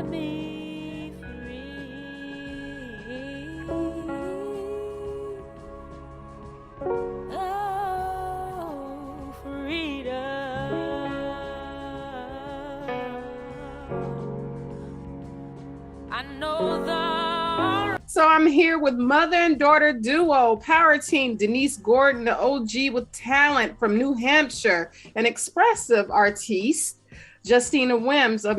set me free. Oh, freedom. I know the. So I'm here with mother and daughter duo, power team, Denise Gordon, the OG with talent from New Hampshire, an expressive artiste, Jestina Weems of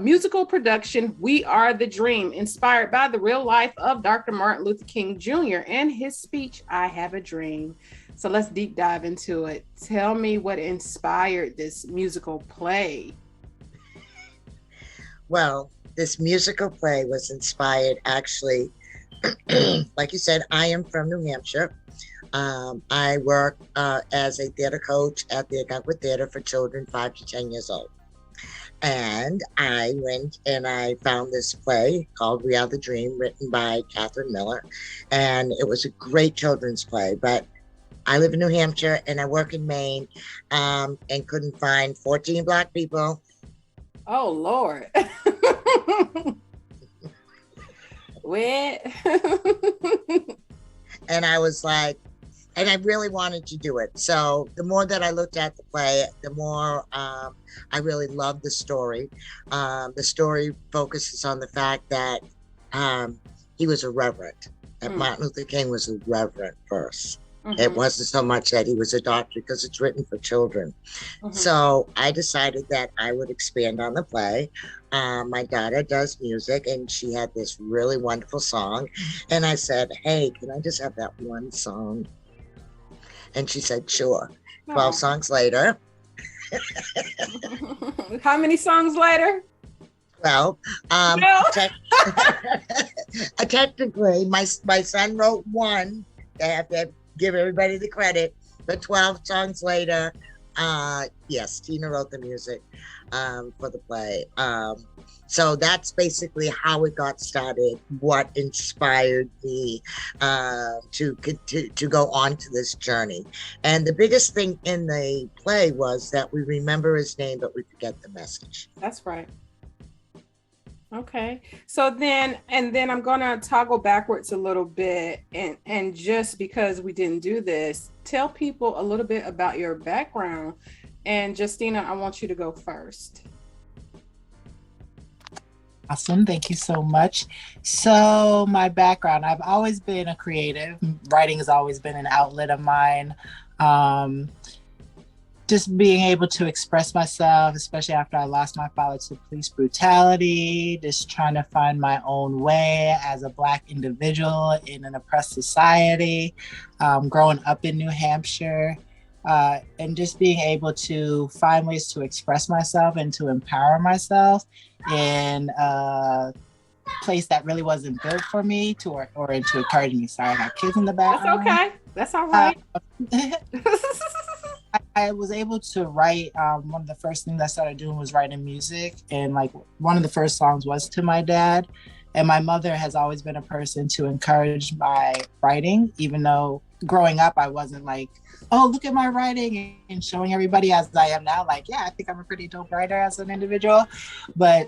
musical production, We Are the Dream, inspired by the real life of Dr. Martin Luther King Jr. and his speech, I Have a Dream. So let's deep dive into it. Tell me what inspired this musical play. Well, this musical play was inspired actually, like you said, I am from New Hampshire. I work as a theater coach at the Algonquin Theater for children 5 to 10 years old. And I went and I found this play called We Are the Dream, written by Catherine Miller. And it was a great children's play, but I live in New Hampshire and I work in Maine, and couldn't find 14 Black people. Oh, Lord. What? And I was like, and I really wanted to do it. So the more that I looked at the play, the more I really loved the story. The story focuses on the fact that he was a reverend. That Martin Luther King was a reverend first. It wasn't so much that he was a doctor, because it's written for children. So I decided that I would expand on the play. My daughter does music and she had this really wonderful song. And I said, hey, can I just have that one song? And she said, sure. 12 songs later. How many songs later? Well, technically, my son wrote one. I have to give everybody the credit. But 12 songs later, yes, Tina wrote the music for the play. So that's basically how it got started, what inspired me to go on to this journey. And the biggest thing in the play was that we remember his name, but we forget the message. That's right. Okay. So then I'm going to toggle backwards a little bit. And just because we didn't do this, tell people a little bit about your background. And Jestina, I want you to go first. Awesome. Thank you so much. So my background, I've always been a creative. Writing has always been an outlet of mine. Just being able to express myself, especially after I lost my father to police brutality, just trying to find my own way as a Black individual in an oppressed society, growing up in New Hampshire, and just being able to find ways to express myself and to empower myself in a place that really wasn't built for me or to encourage me. Sorry, I got kids in the background. That's okay. That's all right. I was able to write. One of the first things I started doing was writing music, and like one of the first songs was to my dad. And my mother has always been a person to encourage my writing, even though growing up I wasn't like, oh, look at my writing and showing everybody as I am now. Like, yeah, I think I'm a pretty dope writer as an individual. But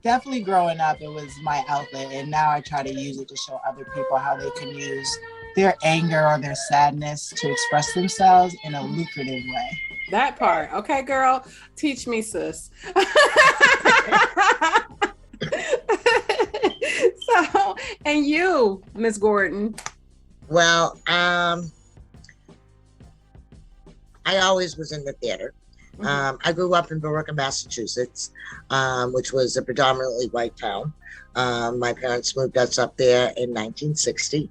definitely growing up, it was my outlet. And now I try to use it to show other people how they can use their anger or their sadness to express themselves in a lucrative way. That part. Okay, girl, teach me, sis. So, and you, Miss Gordon? Well, I always was in the theater. I grew up in Berwick, Massachusetts, which was a predominantly white town. My parents moved us up there in 1960.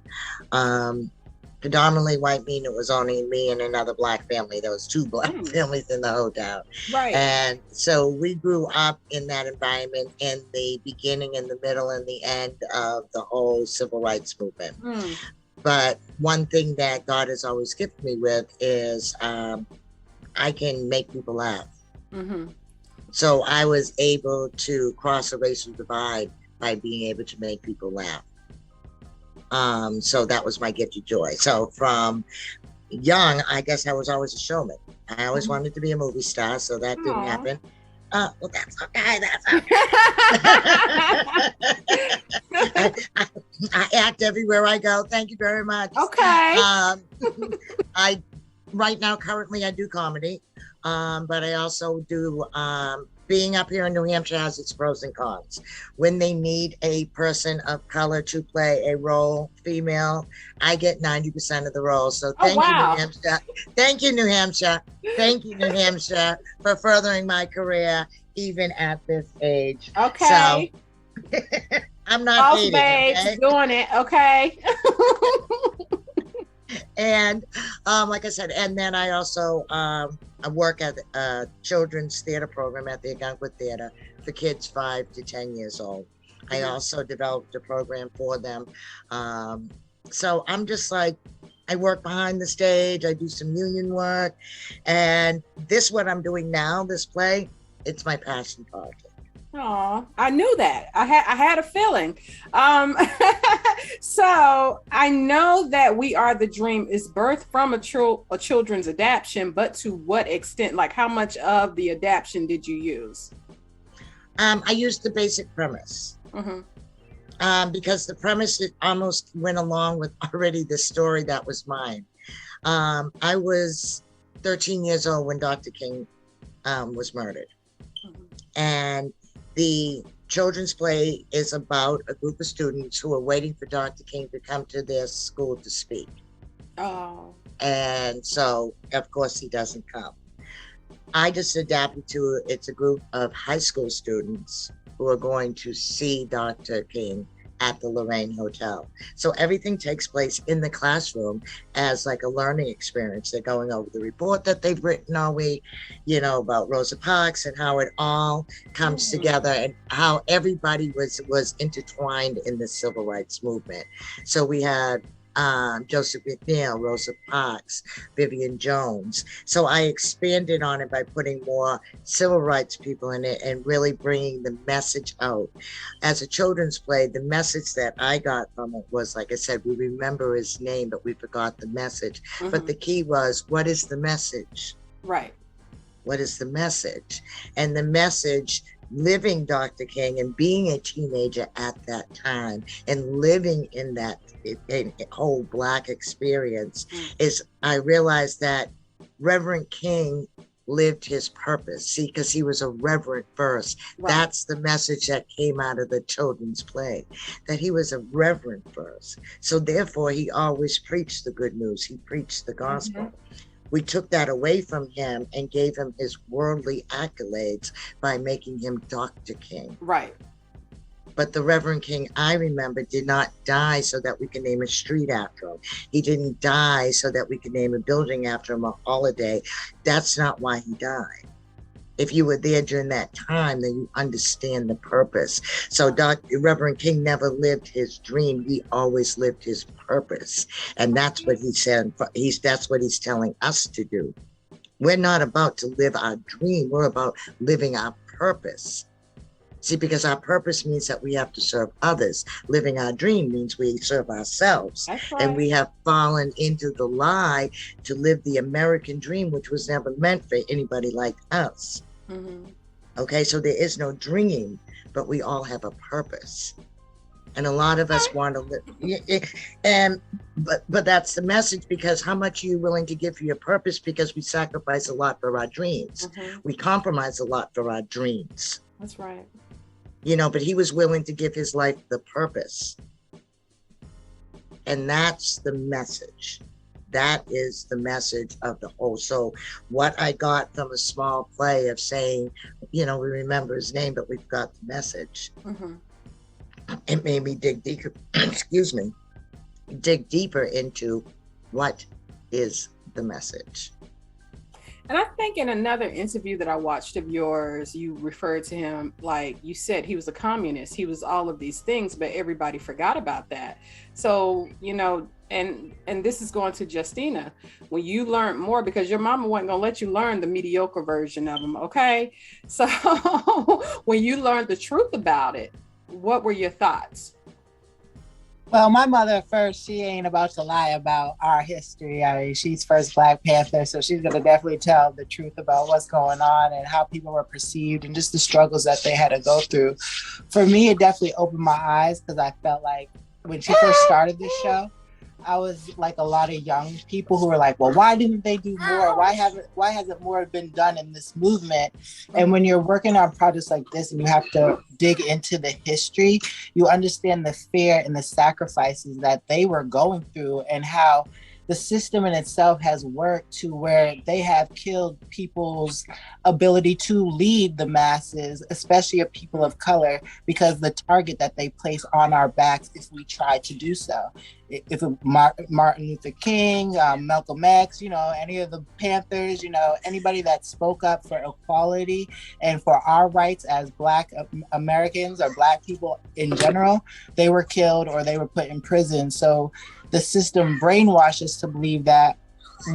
Predominantly white meaning it was only me and another Black family. There was 2 Black families in the whole town. Right. And so we grew up in that environment in the beginning, in the middle, and the end of the whole civil rights movement. But one thing that God has always gifted me with is I can make people laugh. So I was able to cross a racial divide by being able to make people laugh. So that was my gift of joy. So from young, I guess I was always a showman. I always wanted to be a movie star, so that didn't happen. Well, that's okay. I act everywhere I go. Thank you very much. Okay. Right now, currently, I do comedy, but I also do. Being up here in New Hampshire has its pros and cons. When they need a person of color to play a role, female, I get 90% of the roles. So thank you, New Hampshire. Thank you, New Hampshire. Thank you, New Hampshire, for furthering my career even at this age. Okay. So I'm not hating, okay? Doing it, okay? And like I said, and then I also I work at a children's theater program at the Algonquin Theater for kids 5 to 10 years old. I also developed a program for them. So I'm just like, I work behind the stage, I do some union work, and what I'm doing now, this play, it's my passion project. Oh, I knew that. I had a feeling. So I know that We Are the Dream is birthed from a children's adaptation, but to what extent? Like, how much of the adaptation did you use? I used the basic premise. Because the premise almost went along with already the story that was mine. I was 13 years old when Dr. King was murdered. And the children's play is about a group of students who are waiting for Dr. King to come to their school to speak. Oh. And so, of course, he doesn't come. I just adapted to it's a group of high school students who are going to see Dr. King at the Lorraine Hotel. So everything takes place in the classroom as like a learning experience. They're going over the report that they've written all week, about Rosa Parks and how it all comes together and how everybody was intertwined in the civil rights movement. So we had Joseph McNeil, Rosa Parks, Vivian Jones. So I expanded on it by putting more civil rights people in it and really bringing the message out. As a children's play, the message that I got from it was, like I said, we remember his name, but we forgot the message. But the key was, what is the message? Right. What is the message? And the message, living Dr. King and being a teenager at that time and living in that whole Black experience is, I realized that Reverend King lived his purpose. See, because he was a reverent first. Right. That's the message that came out of the children's play, that he was a reverend first. So therefore, he always preached the good news. He preached the gospel. We took that away from him and gave him his worldly accolades by making him Dr. King. Right. But the Reverend King, I remember, did not die so that we can name a street after him. He didn't die so that we could name a building after him, a holiday. That's not why he died. If you were there during that time, then you understand the purpose. So Reverend King never lived his dream. He always lived his purpose. And that's what he said. That's what he's telling us to do. We're not about to live our dream. We're about living our purpose. See, because our purpose means that we have to serve others. Living our dream means we serve ourselves. That's right. And we have fallen into the lie to live the American dream, which was never meant for anybody like us. Okay, so there is no dream, but we all have a purpose. And a lot of us want to live, but that's the message, because how much are you willing to give for your purpose? Because we sacrifice a lot for our dreams. We compromise a lot for our dreams. That's right. But he was willing to give his life the purpose. And that's the message. That is the message of the whole. So what I got from a small play of saying, we remember his name, but we've got the message. It made me dig deeper, dig deeper into what is the message. And I think in another interview that I watched of yours, you referred to him, like you said, he was a communist. He was all of these things, but everybody forgot about that. So, and this is going to Jestina, when you learned more, because your mama wasn't going to let you learn the mediocre version of him, okay? So when you learned the truth about it, what were your thoughts? Well, my mother first, she ain't about to lie about our history. I mean, she's first Black Panther, so she's going to definitely tell the truth about what's going on and how people were perceived and just the struggles that they had to go through. For me, it definitely opened my eyes because I felt like when she first started this show, I was like a lot of young people who were like, well, why didn't they do more? Why hasn't more been done in this movement? And when you're working on projects like this and you have to dig into the history, you understand the fear and the sacrifices that they were going through and how the system in itself has worked to where they have killed people's ability to lead the masses, especially of people of color, because the target that they place on our backs if we try to do so. If Martin Luther King, Malcolm X, any of the Panthers, anybody that spoke up for equality and for our rights as Black Americans or Black people in general, they were killed or they were put in prison. So the system brainwashes to believe that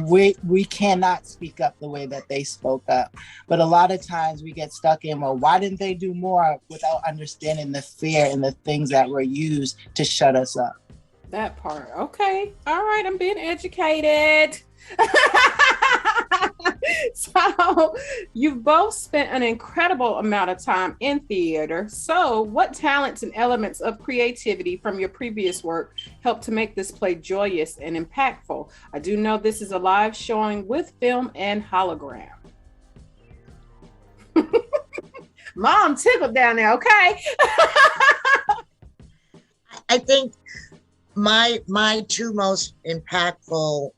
we cannot speak up the way that they spoke up. But a lot of times we get stuck in, well, why didn't they do more, without understanding the fear and the things that were used to shut us up. That part. Okay. All right. I'm being educated. So you've both spent an incredible amount of time in theater. So what talents and elements of creativity from your previous work helped to make this play joyous and impactful? I do know this is a live showing with film and hologram. Mom tickled down there. Okay. I think my two most impactful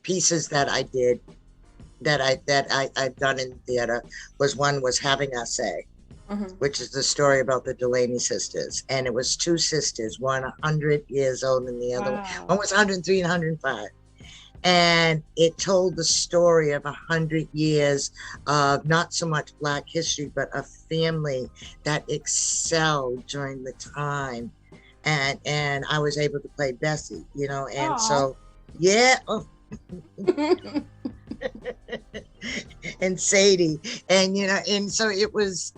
pieces that I did, that I've done in theater, was Having Us Say, which is the story about the Delaney sisters. And it was two sisters, one 100 years old and the other one was 103 and 105. And it told the story of 100 years of not so much Black history, but a family that excelled during the time. And I was able to play Bessie, and Aww. So, yeah. And Sadie, and so it was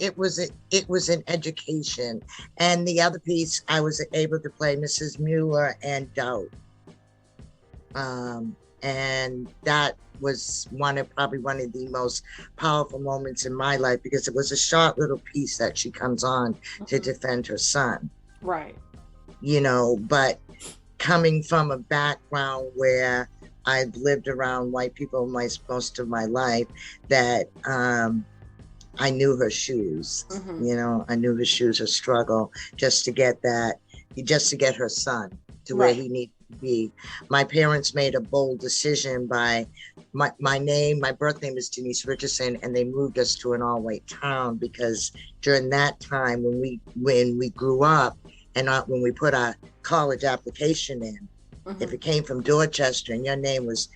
an education. And the other piece, I was able to play Mrs. Mueller and Doubt. And that was probably one of the most powerful moments in my life, because it was a short little piece that she comes on to defend her son. Right. But coming from a background where I've lived around white people most of my life, that I knew her shoes, I knew her shoes, her struggle, just to get her son to where he needed to be. My parents made a bold decision by my birth name is Denise Richardson, and they moved us to an all-white town, because during that time when we grew up, and when we put our college application in, if it came from Dorchester and your name was,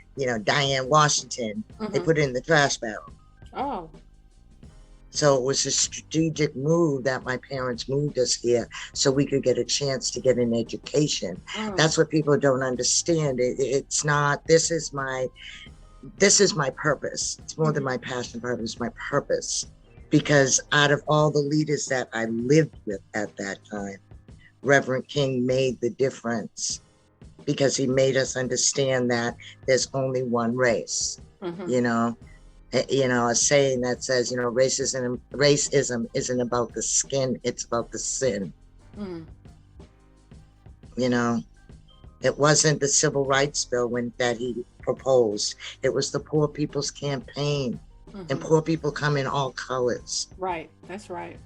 Diane Washington, they put it in the trash barrel. Oh. So it was a strategic move that my parents moved us here so we could get a chance to get an education. Oh. That's what people don't understand. It's not, this is my purpose. It's more than my passion, it's my purpose. Because out of all the leaders that I lived with at that time, Reverend King made the difference, because he made us understand that there's only one race. A saying that says, racism isn't about the skin, it's about the sin. It wasn't the civil rights bill that he proposed. It was the Poor People's Campaign. And poor people come in all colors. Right, that's right.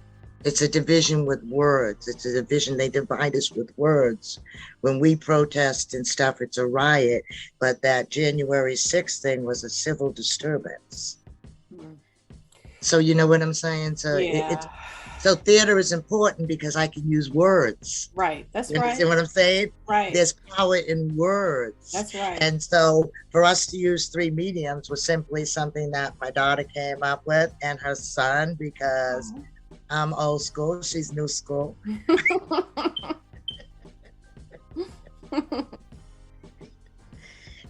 It's a division with words. It's a division. They divide us with words. When we protest and stuff, it's a riot. But that January 6th thing was a civil disturbance. So you know what I'm saying? So so theater is important because I can use words. Right, that's you right. understand what I'm saying? Right. There's power in words. That's right. And so for us to use three mediums was simply something that my daughter came up with, and her son, because I'm old school, she's new school.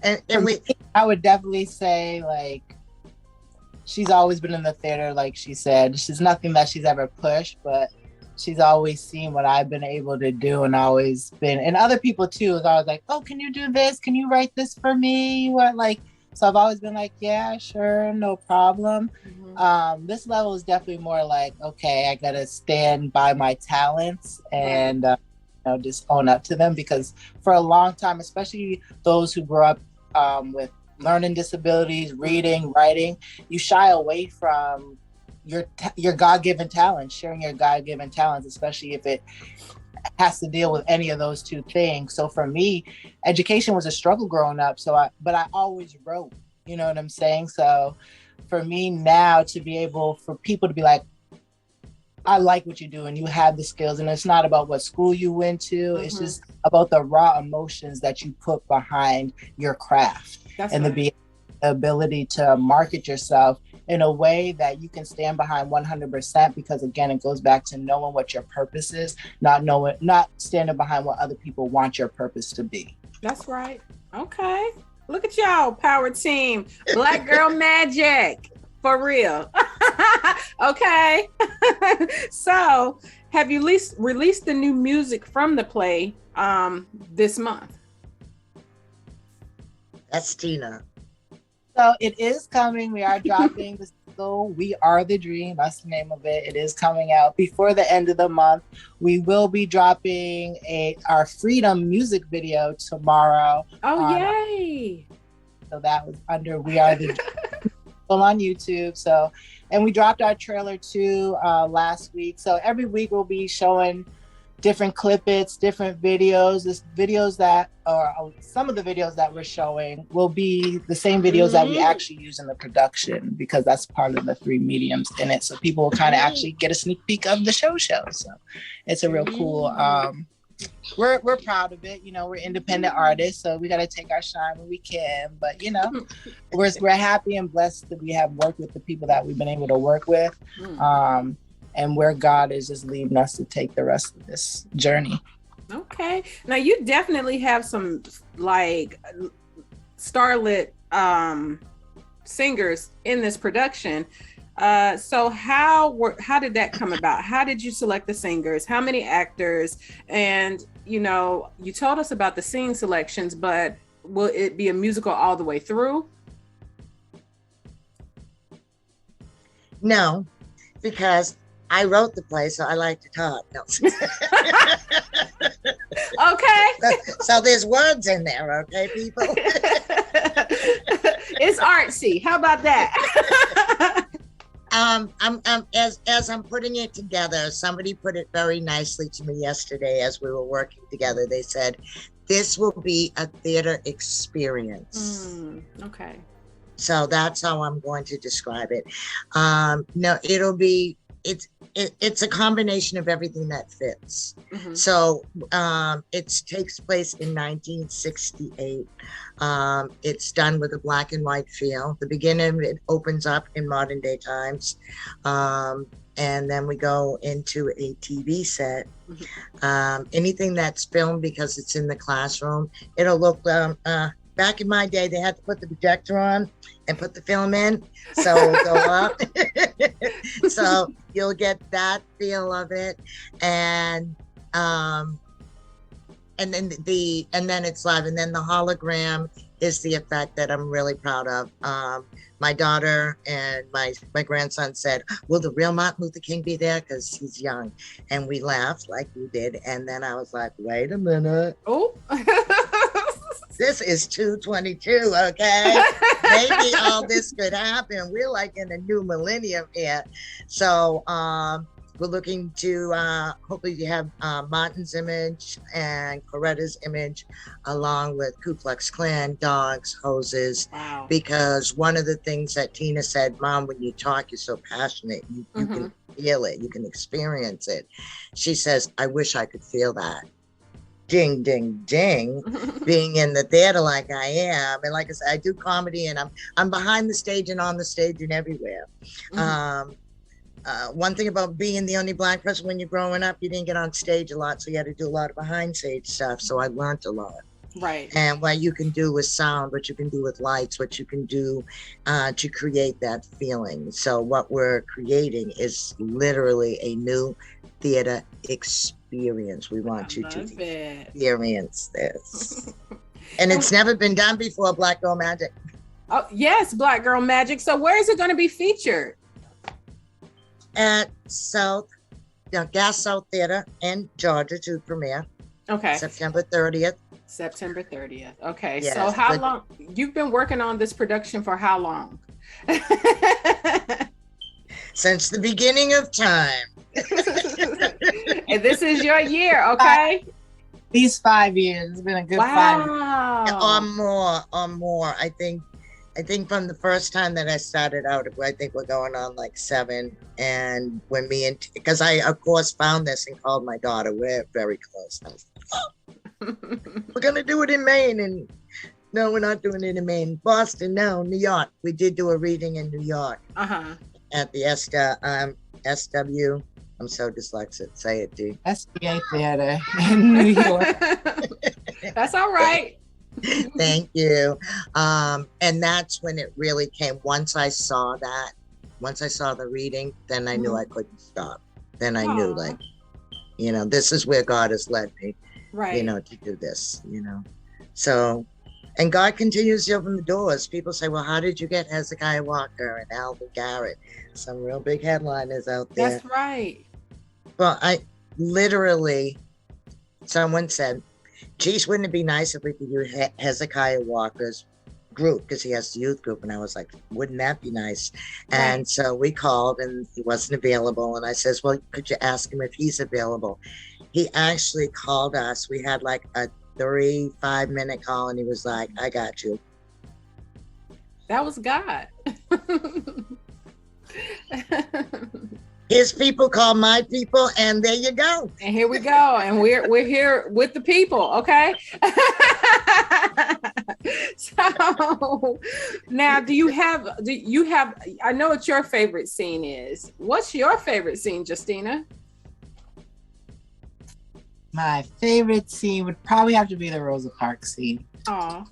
and I would definitely say, like, she's always been in the theater, like she said. She's nothing that she's ever pushed, but she's always seen what I've been able to do, and always been, and other people too, is always like, oh, can you do this? Can you write this for me? What, like, so I've always been like, yeah, sure, no problem. This level is definitely more like, okay, I gotta stand by my talents and just own up to them, because for a long time, especially those who grew up with learning disabilities, reading, writing, you shy away from your God-given talents, sharing your God-given talents, especially if it has to deal with any of those two things. So for me, education was a struggle growing up. But I always wrote, you know what I'm saying? So for me now to be able, for people to be like, I like what you do and you have the skills, and it's not about what school you went to. It's just about the raw emotions that you put behind your craft. And the ability to market yourself in a way that you can stand behind 100%, because again, it goes back to knowing what your purpose is, not standing behind what other people want your purpose to be. That's right. Okay. Look at y'all, power team. Black girl magic. For real. Okay. So have you released the new music from the play this month? Jestina. So it is coming. We are dropping the single, We Are the Dream. That's the name of it. It is coming out before the end of the month. We will be dropping our Freedom music video tomorrow. Oh, yay. So that was under We Are the Dream on YouTube. So, and we dropped our trailer too last week. So every week we'll be showing different clippets, different videos. Some of the videos that we're showing will be the same videos that we actually use in the production, because that's part of the 3 mediums in it. So people will kind of actually get a sneak peek of the show. So it's a real cool, we're proud of it. You know, we're independent artists, so we got to take our shine when we can, but you know, we're happy and blessed that we have worked with the people that we've been able to work with. And where God is just leading us to take the rest of this journey. Okay. Now you definitely have some like starlit singers in this production. So how did that come about? How did you select the singers? How many actors? And you know, you told us about the singing selections, but will it be a musical all the way through? No, because I wrote the play, so I like to talk. No. Okay. So there's words in there, okay, people? It's artsy. How about that? As I'm putting it together, somebody put it very nicely to me yesterday as we were working together. They said, this will be a theater experience. Okay. So that's how I'm going to describe it. No, it's a combination of everything that fits. So it takes place in 1968. It's done with a black and white feel. The beginning of it opens up in modern day times. And then we go into a TV set. Anything that's filmed, because it's in the classroom, it'll look, back in my day, they had to put the projector on and put the film in, so it'll go up. So you'll get that feel of it, and then it's live, and then the hologram is the effect that I'm really proud of. My daughter and my grandson said, will the real Martin Luther King be there? Because he's young. And we laughed like we did. And then I was like, wait a minute. Oh. This is 222, okay? Maybe all this could happen. We're like in a new millennium here. So we're looking to hopefully you have Martin's image and Coretta's image, along with Ku Klux Klan, dogs, hoses. Wow. Because one of the things that Tina said, Mom, when you talk, you're so passionate. You can feel it. You can experience it. She says, I wish I could feel that. Ding, ding, ding, being in the theater like I am. And like I said, I do comedy, and I'm behind the stage and on the stage and everywhere. One thing about being the only Black person when you're growing up, you didn't get on stage a lot, so you had to do a lot of behind stage stuff. So I learned a lot. Right. And what you can do with sound, what you can do with lights, what you can do to create that feeling. So what we're creating is literally a new theater experience. We want you to experience this. And it's never been done before, Black Girl Magic. Oh, yes, Black Girl Magic. So where is it going to be featured? At Gas South Theater in Georgia to premiere. Okay. September 30th. September 30th. Okay. Yes, so how long? You've been working on this production for how long? Since the beginning of time. And this is your year, okay? These 5 years. It's been a good 5 years. Or more. I think from the first time that I started out, I think we're going on like 7. And when because I of course found this and called my daughter. We're very close. I was like, oh, we're gonna do it in Maine, and no, we're not doing it in Maine. Boston, no. New York. We did do a reading in New York at the SW. I'm so dyslexic. Say it, D. SBA Theater in New York. That's all right. Thank you. And that's when it really came. Once I saw the reading, then I knew I couldn't stop. Then I knew, like, this is where God has led me, right? To do this, So, and God continues to open the doors. People say, well, how did you get Hezekiah Walker and Alvin Garrett? Some real big headliners out there. That's right. Well, I literally, someone said, geez, wouldn't it be nice if we could do Hezekiah Walker's group, because he has the youth group? And I was like, wouldn't that be nice? Right. And so we called and he wasn't available. And I says, well, could you ask him if he's available? He actually called us. We had like a 3-5 minute call and he was like, I got you. That was God. His people call my people, and there you go. And here we go. And we're here with the people, okay? So now do you have, I know what your favorite scene is. What's your favorite scene, Jestina? My favorite scene would probably have to be the Rosa Parks scene. Oh.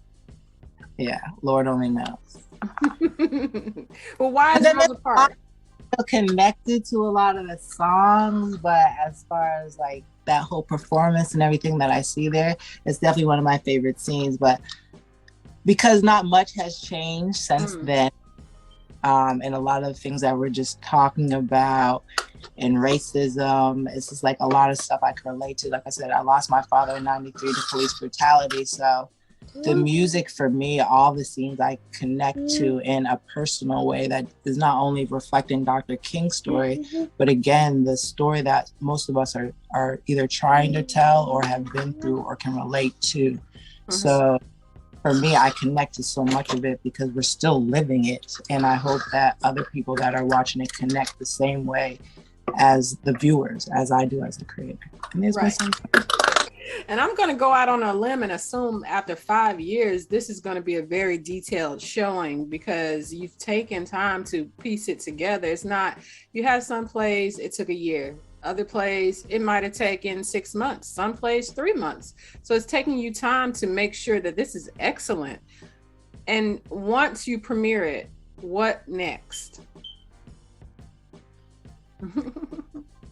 Yeah, Lord only knows. Well, why is Rosa Parks connected to a lot of the songs, but as far as like that whole performance and everything that I see there, it's definitely one of my favorite scenes. But because not much has changed since then, and a lot of the things that we're just talking about and racism, it's just like a lot of stuff I can relate to. Like I said, I lost my father in '93 to police brutality, so the music for me, all the scenes I connect to in a personal way that is not only reflecting Dr. King's story, but again, the story that most of us are either trying to tell or have been through or can relate to. So for me, I connect to so much of it because we're still living it. And I hope that other people that are watching it connect the same way as the viewers, as I do as the creator. And there's right. And I'm going to go out on a limb and assume after 5 years, this is going to be a very detailed showing because you've taken time to piece it together. It's not, you have some plays, it took a year. Other plays, it might have taken 6 months. Some plays, 3 months. So it's taking you time to make sure that this is excellent. And once you premiere it, what next?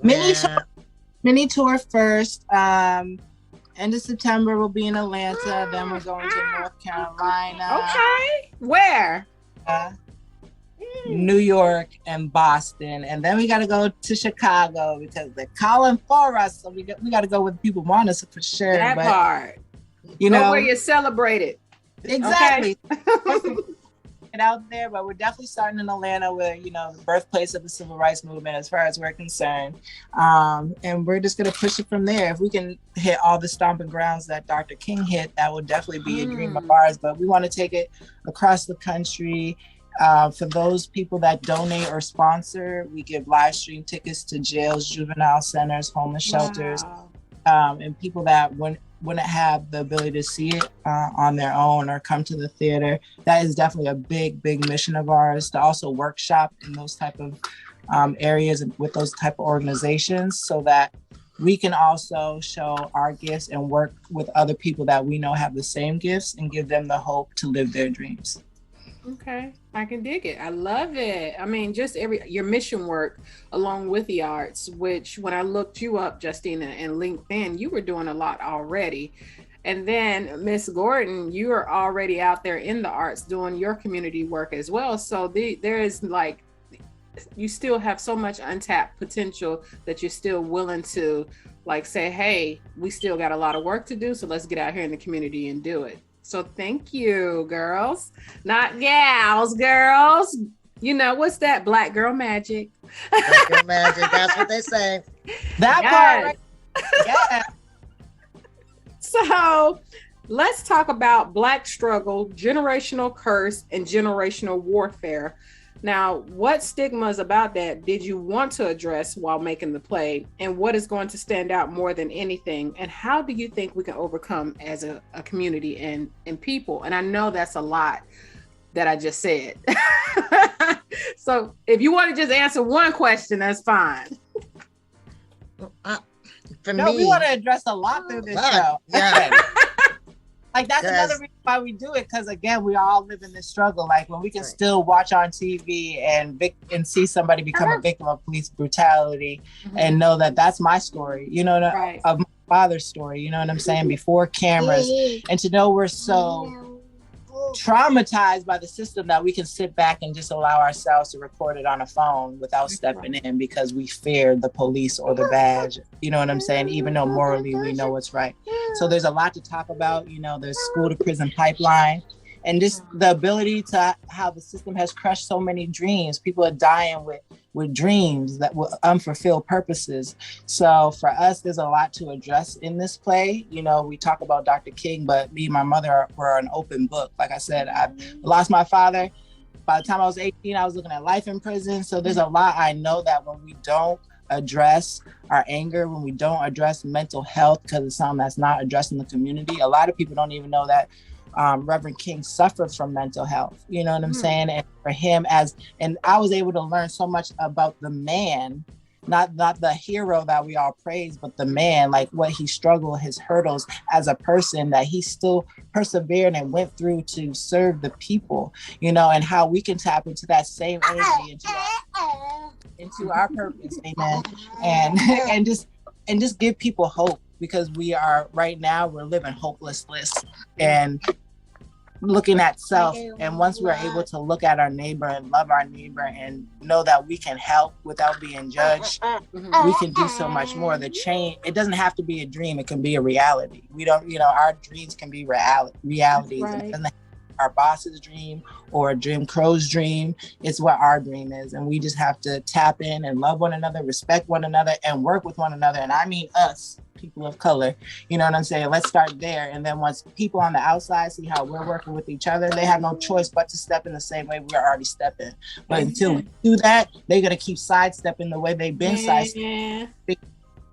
Mini tour first. End of September, we'll be in Atlanta. Then we're going to North Carolina. Okay. Where? New York and Boston. And then we got to go to Chicago because they're calling for us. So we got to go where people want us for sure. That part. You know, where you celebrate it. Exactly. Okay. Get out there, but we're definitely starting in Atlanta, where the birthplace of the civil rights movement, as far as we're concerned, and we're just going to push it from there. If we can hit all the stomping grounds that Dr. King hit, that would definitely be a dream of ours. But we want to take it across the country. For those people that donate or sponsor, we give live stream tickets to jails, juvenile centers, homeless shelters, and people that wouldn't have the ability to see it on their own or come to the theater. That is definitely a big mission of ours, to also workshop in those type of areas and with those type of organizations, so that we can also show our gifts and work with other people that we know have the same gifts and give them the hope to live their dreams. Okay, I can dig it. I love it. I mean, just your mission work along with the arts, which when I looked you up, Jestina, and LinkedIn, you were doing a lot already. And then Miss Gordon, you are already out there in the arts doing your community work as well. So there is like, you still have so much untapped potential that you're still willing to like say, hey, we still got a lot of work to do. So let's get out here in the community and do it. So thank you, girls, not gals, girls. You know, what's that? Black girl magic. Black girl magic. That's what they say. That Yes. part. Yeah. So let's talk about Black struggle, generational curse, and generational warfare. Now, what stigmas about that did you want to address while making the play? And what is going to stand out more than anything? And how do you think we can overcome as a community and people? And I know that's a lot that I just said. So if you want to just answer one question, that's fine. For No, me, we want to address a lot through this show. yeah. Like that's Yes. another reason why we do it, because again, we all live in this struggle. Like when we can still watch on TV and see somebody become a victim of police brutality and know that that's my story, you know, Right. of my father's story, you know what I'm saying, before cameras, and to know we're so traumatized by the system that we can sit back and just allow ourselves to record it on a phone without stepping in because we fear the police or the badge, you know what I'm saying, even though morally we know what's right. So there's a lot to talk about, you know, there's school to prison pipeline, and just the ability to how the system has crushed so many dreams. People are dying with dreams that were unfulfilled purposes. So for us, there's a lot to address in this play. You know, we talk about Dr. King, but me and my mother were an open book. Like I said, I lost my father. By the time I was 18, I was looking at life in prison. So there's a lot I know that when we don't address our anger, when we don't address mental health, because it's something that's not addressed in the community, a lot of people don't even know that Reverend King suffered from mental health, you know what I'm saying? And for him and I was able to learn so much about the man, not the hero that we all praise, but the man, like what he struggled, his hurdles as a person, that he still persevered and went through to serve the people, you know, and how we can tap into that same energy into our purpose, amen. And just give people hope, because we are right now, we're living hopelessness and looking at self. And once we're able to look at our neighbor and love our neighbor and know that we can help without being judged, we can do so much more. The change, it doesn't have to be a dream, it can be a reality. We don't, you know, our dreams can be realities. Right. It doesn't have to be our boss's dream or Jim Crow's dream. It's what our dream is. And we just have to tap in and love one another, respect one another, and work with one another. And I mean us, people of color, you know what I'm saying? Let's start there. And then once people on the outside see how we're working with each other, they have no choice but to step in the same way we're already stepping. But until we do that, they're going to keep sidestepping the way they've been sidestepping.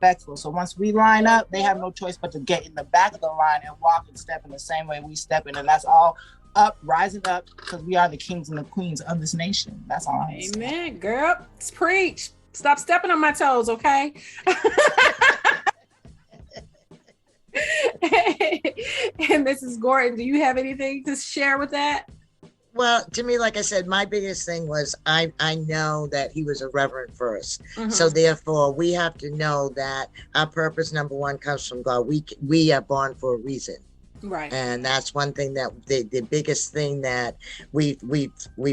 Respectful. So once we line up, they have no choice but to get in the back of the line and walk and step in the same way we step in. And that's all up, rising up, because we are the kings and the queens of this nation. That's all I'm saying. Amen, girl. Let's preach. Stop stepping on my toes, okay? And Mrs. Gordon, do you have anything to share with that? Well, to me, like I said, my biggest thing was I know that he was a reverend first. So therefore, we have to know that our purpose, number one, comes from God. We are born for a reason. Right. And that's one thing that the biggest thing that we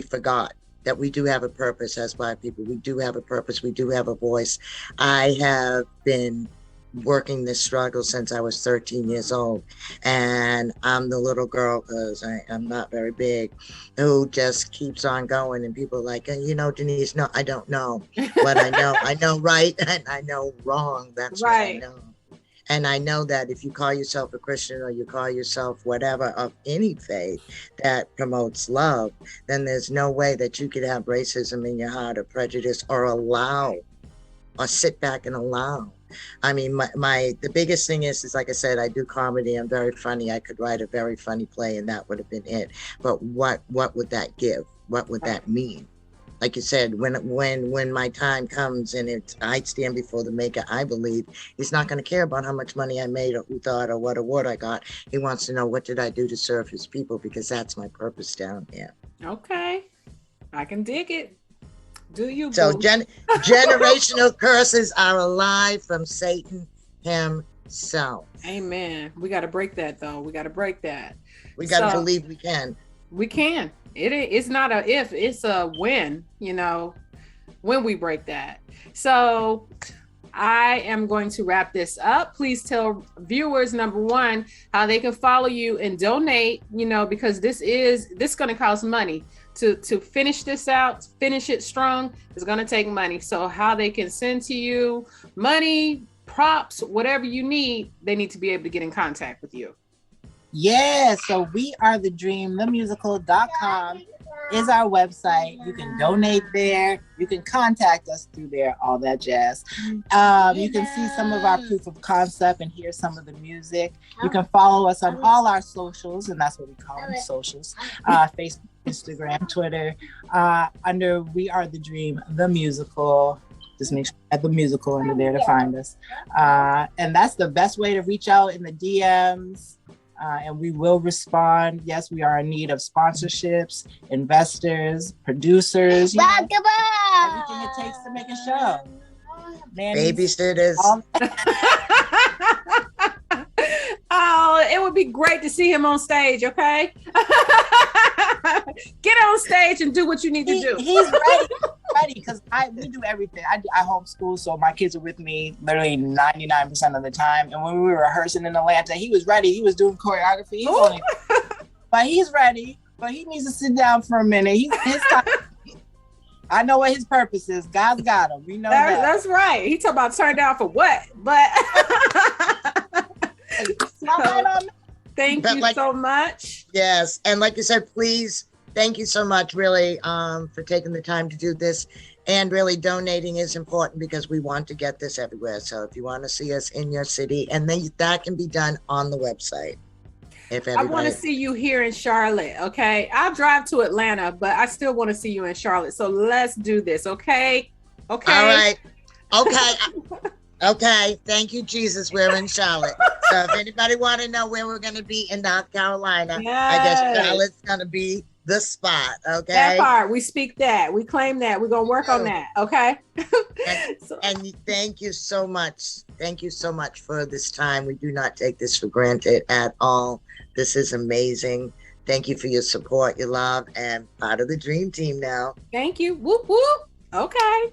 forgot, that we do have a purpose as Black people. We do have a purpose. We do have a voice. I have been working this struggle since I was 13 years old, and I'm the little girl, because I'm not very big, who just keeps on going. And people are like, you know, Denise, no, I don't know, but I know right and I know wrong. That's right. What I know. And I know that if you call yourself a Christian or you call yourself whatever of any faith that promotes love, then there's no way that you could have racism in your heart or prejudice or allow or sit back and allow. I mean, the biggest thing is like I said, I do comedy. I'm very funny. I could write a very funny play and that would have been it. But what would that give? What would that mean? like you said, when my time comes and I stand before the maker, I believe he's not going to care about how much money I made or who thought or what award I got. He wants to know, what did I do to serve his people? Because that's my purpose down here. Okay, I can dig it. Do you? So generational curses are alive from Satan himself. Amen. We got to break that, though. We got to break that. We got to believe we can. We can. It's not a if, it's a when, you know, when we break that. So I am going to wrap this up. Please tell viewers, number one, how they can follow you and donate, you know, because this is going to cost money to finish this out, finish it strong. It's going to take money. So how they can send to you money, props, whatever you need, they need to be able to get in contact with you. Yeah, so We Are the Dream, themusical.com is our website. You can donate there. You can contact us through there, all that jazz. You can see some of our proof of concept and hear some of the music. You can follow us on all our socials, and that's what we call them, socials. Facebook, Instagram, Twitter, under We Are the Dream, the musical. Just make sure you have the musical under there to find us. And that's the best way to reach out in the DMs. And we will respond. Yes, we are in need of sponsorships, investors, producers, everything it takes to make a show. Babysitters. Oh, it would be great to see him on stage, okay? Get on stage and do what you need to do. He's ready because we do everything. I homeschool, so my kids are with me literally 99% of the time. And when we were rehearsing in Atlanta, he was ready. He was doing choreography. But he's ready. But he needs to sit down for a minute. His time. I know what his purpose is. God's got him. We know that. That's right. He talking about turned down for what? But thank you so much. Yes. And like you said, please, thank you so much, really, for taking the time to do this. And really, donating is important because we want to get this everywhere. So if you want to see us in your city, and then that can be done on the website. I want to see you here in Charlotte, okay? I'll drive to Atlanta, but I still want to see you in Charlotte. So let's do this, okay? Okay. All right. Okay. Okay. Thank you, Jesus. We're in Charlotte. So if anybody want to know where we're going to be in North Carolina, yes. I guess Charlotte's going to be the spot, okay? That part. We speak that. We claim that. We're going to work on that, okay? And thank you so much. Thank you so much for this time. We do not take this for granted at all. This is amazing. Thank you for your support, your love, and part of the dream team now. Thank you. Whoop, whoop. Okay.